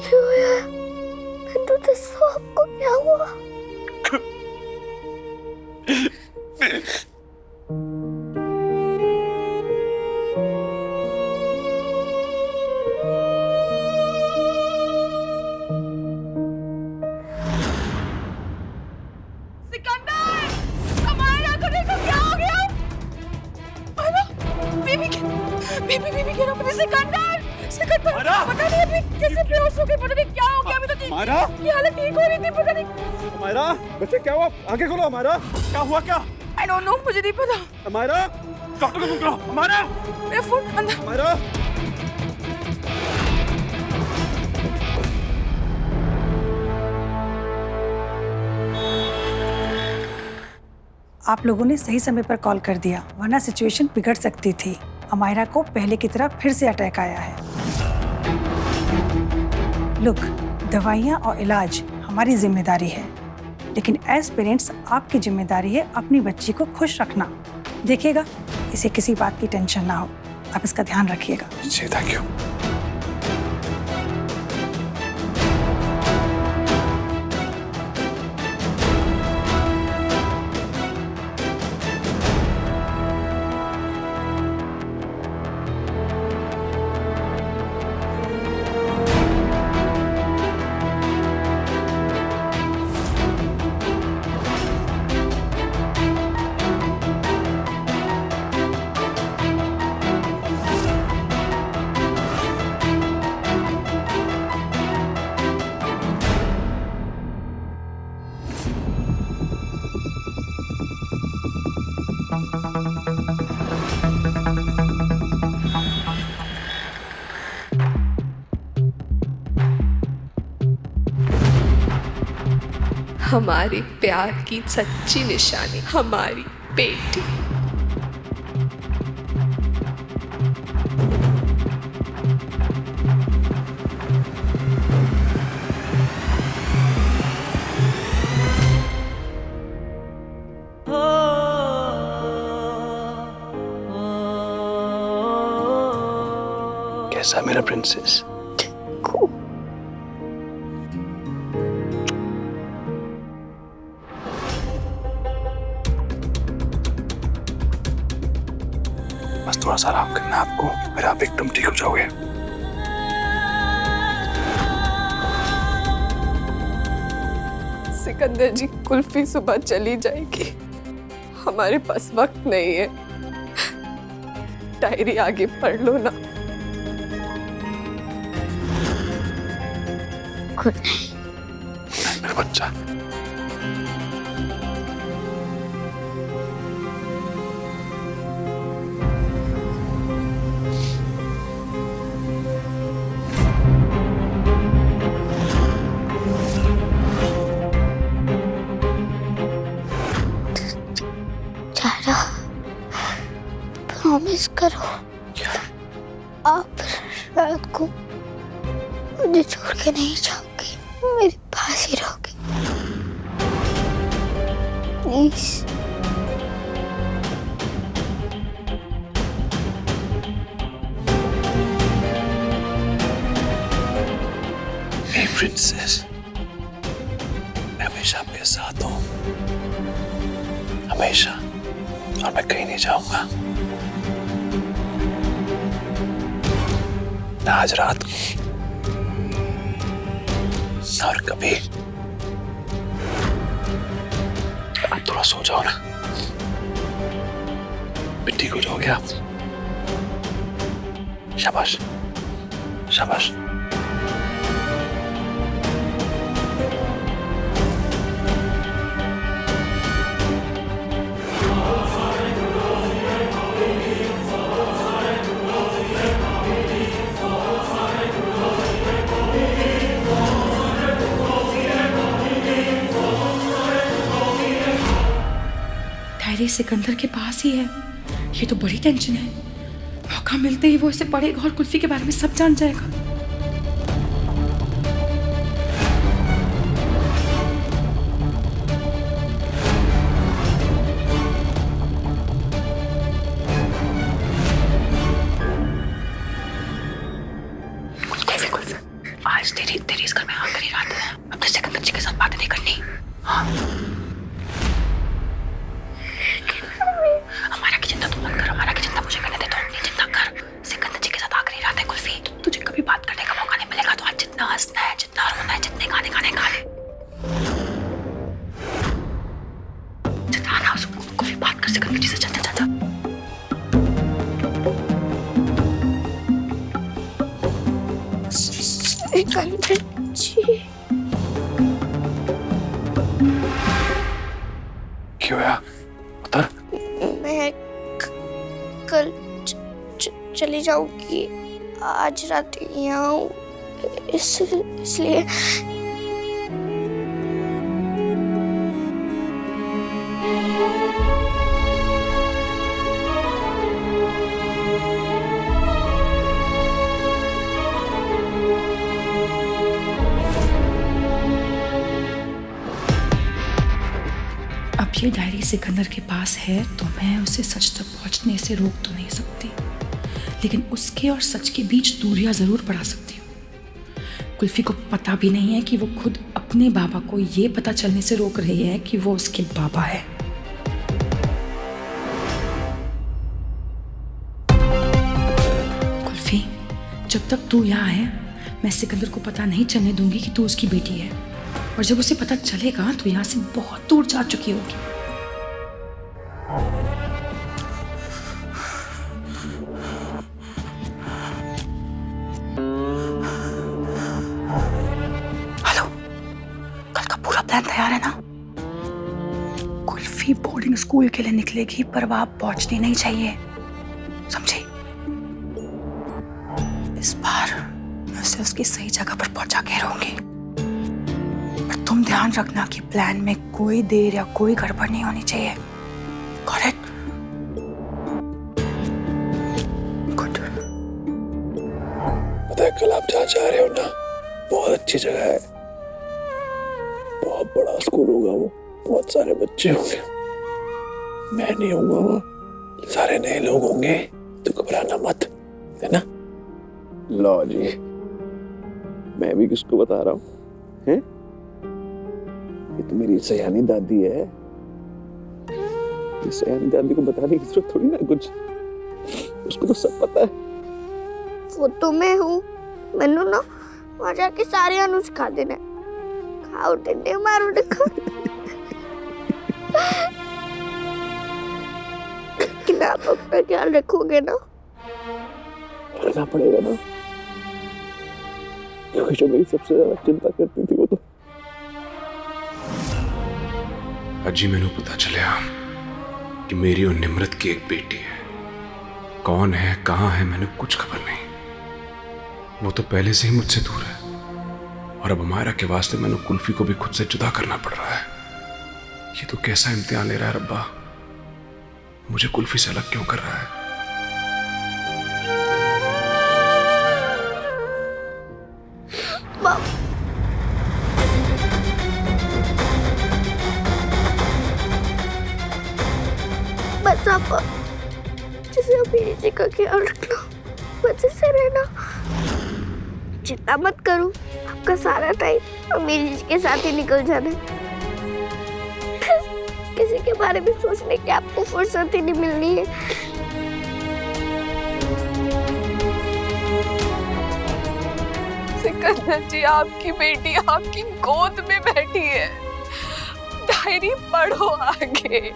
क्यों यार? तो दसो आपको क्या हुआ? सिकंदर! हमारा को देखो क्या हो गया? अरे बीबी गिरा मुझे। सिकंदर पता नहीं अभी कैसे बेहोश हो गई, पता नहीं क्या हो गया। अभी तो ठीक, ये हालत ठीक हो रही थी, पता नहीं। हमारा बच्चे क्या हुआ? आंखें खोलो। हमारा क्या हुआ? क्या? आई डोंट नो, मुझे नहीं पता। हमारा डॉक्टर को फोन करो। हमारा मेरा फोन अंदर। हमारा आप लोगों ने सही समय पर कॉल कर दिया, वरना सिचुएशन बिगड़ सकती थी। अमायरा को पहले की तरह फिर से अटैक आया है। लुक, दवाइयाँ और इलाज हमारी जिम्मेदारी है, लेकिन एज पेरेंट्स आपकी जिम्मेदारी है अपनी बच्ची को खुश रखना। देखिएगा इसे किसी बात की टेंशन ना हो, आप इसका ध्यान रखिएगा। जी थैंक यू। हमारे प्यार की सच्ची निशानी हमारी बेटी। कैसा मेरा प्रिंसेस? बस थोड़ा सा आराम करना आपको, फिर आप एकदम ठीक हो जाओगे। सिकंदर जी, कुल्फी सुबह चली जाएगी, हमारे पास वक्त नहीं है। डायरी आगे पढ़ लो ना। गुड नाइट मेरा बच्चा। प्रॉमिस करो आप रात को मुझे छोड़ के नहीं जाओगे, मेरे पास ही रहोगे प्लीज। मेरी प्रिंसेस, मैं हमेशा आपके साथ हूँ, हमेशा, और मैं कहीं नहीं जाऊंगा। ना आज रात को, ना और कभी। आप थोड़ा सो जाओ ना, मिट्टी हो जाओगे आप। शाबाश शाबाश। डायरी सिकंदर के पास ही है, ये तो बड़ी टेंशन है। मौका मिलते ही वो इसे पढ़ेगा और कुल्फी के बारे में सब जान जाएगा। आज तेरी इस घर में आखिरी रात है। अपने सिकंदर जी के साथ बातें नहीं करनी। हाँ, हमारा की चिंता तू मत कर, हमारा की चिंता मुझे करने दे। तो अपनी चिंता कर। सिकंदर जी के साथ आखिरी रात है कुल्फी। तुझे कभी बात करने का मौका नहीं मिलेगा, तो आज जितना हंसना है, जितना रोना है, जितने गाने गाने गा ले। जितना ना कुल्फी बात कर सिकंदर जी से। जा। सिकंदर जी, क्यों यार? उतर। मैं कल चली जाऊंगी। आज रात यहाँ हूँ, इसलिए अब ये डायरी सिकंदर के पास है, तो मैं उसे सच तक पहुंचने से रोक तो नहीं सकती, लेकिन उसके और सच के बीच दूरियां जरूर बढ़ा सकती हूँ। कुल्फी को पता भी नहीं है कि वो खुद अपने बाबा को ये पता चलने से रोक रही है कि वो उसके बाबा है। कुल्फी, जब तक तू यहाँ है, मैं सिकंदर को पता नहीं चलने दूंगी कि तू उसकी बेटी है। और जब उसे पता चलेगा तो यहाँ से बहुत दूर जा चुकी होगी। हेलो, कल का पूरा प्लान तैयार है ना? कुल्फी बोर्डिंग स्कूल के लिए निकलेगी, पर वहां पहुंचनी नहीं चाहिए, समझी? इस बार मैं उसे उसकी सही जगह पर पहुंचा के रहूंगी। तुम ध्यान रखना कि प्लान में कोई देर या कोई गड़बड़ नहीं होनी चाहिए। Got it? Good. पता है कल आप जहाँ जा रहे हो ना, बहुत अच्छी जगह है, बहुत बड़ा स्कूल होगा वो, बहुत सारे बच्चे होंगे, मैं नहीं होऊंगा वहाँ, सारे नए लोग होंगे, तो घबराना मत, है ना? लो जी, मैं भी किसको बता रहा हूँ, हैं? ये तो मेरी सयानी दादी है। ये सयानी दादी को बताने की जरूरत थोड़ी ना कुछ, उसको तो सब पता है। वो तो मैं हूँ। मैंने ना वहाँ जाके सारे अनुज खा देना, खाओ टिंडे मारो देखो। लेकिन आप अपना ख्याल रखोगे ना? रखना पड़ेगा ना, क्योंकि जो मेरी सबसे ज्यादा चिंता करती थी वो तो अजी मैंने पता चला कि मेरी और निम्रत की एक बेटी है। कौन है, कहाँ है, मैंने कुछ खबर नहीं। वो तो पहले से ही मुझसे दूर है, और अब हमारा के वास्ते मैंने कुल्फी को भी खुद से जुदा करना पड़ रहा है। ये तो कैसा इम्तिहान ले रहा है रब्बा, मुझे कुल्फी से अलग क्यों कर रहा है? बस आप जैसे मेरी जी का ख्याल रखना, बच्चे से रहना, चिंता मत करो। आपका सारा टाइम मेरी जी के साथ ही निकल जाना है। किसी के बारे में सोचने की आपको फुर्सत ही नहीं मिलनी है। सिकंदर जी, आपकी बेटी आपकी गोद में बैठी है। डायरी पढ़ो आगे,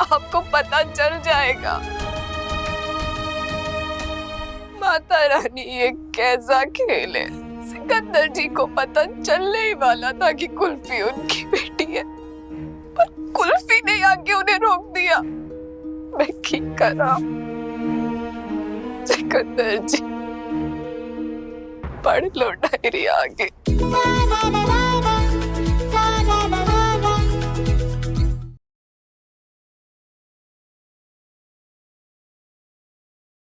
आपको पता चल जाएगा। माता रानी ये कैसा खेल है। सिकंदर जी को पता चलने ही वाला था कि कुल्फी उनकी बेटी है, पर कुल्फी ने आके उन्हें रोक दिया। मैं क्या करा? सिकंदर जी, पढ़ लो डायरी आगे।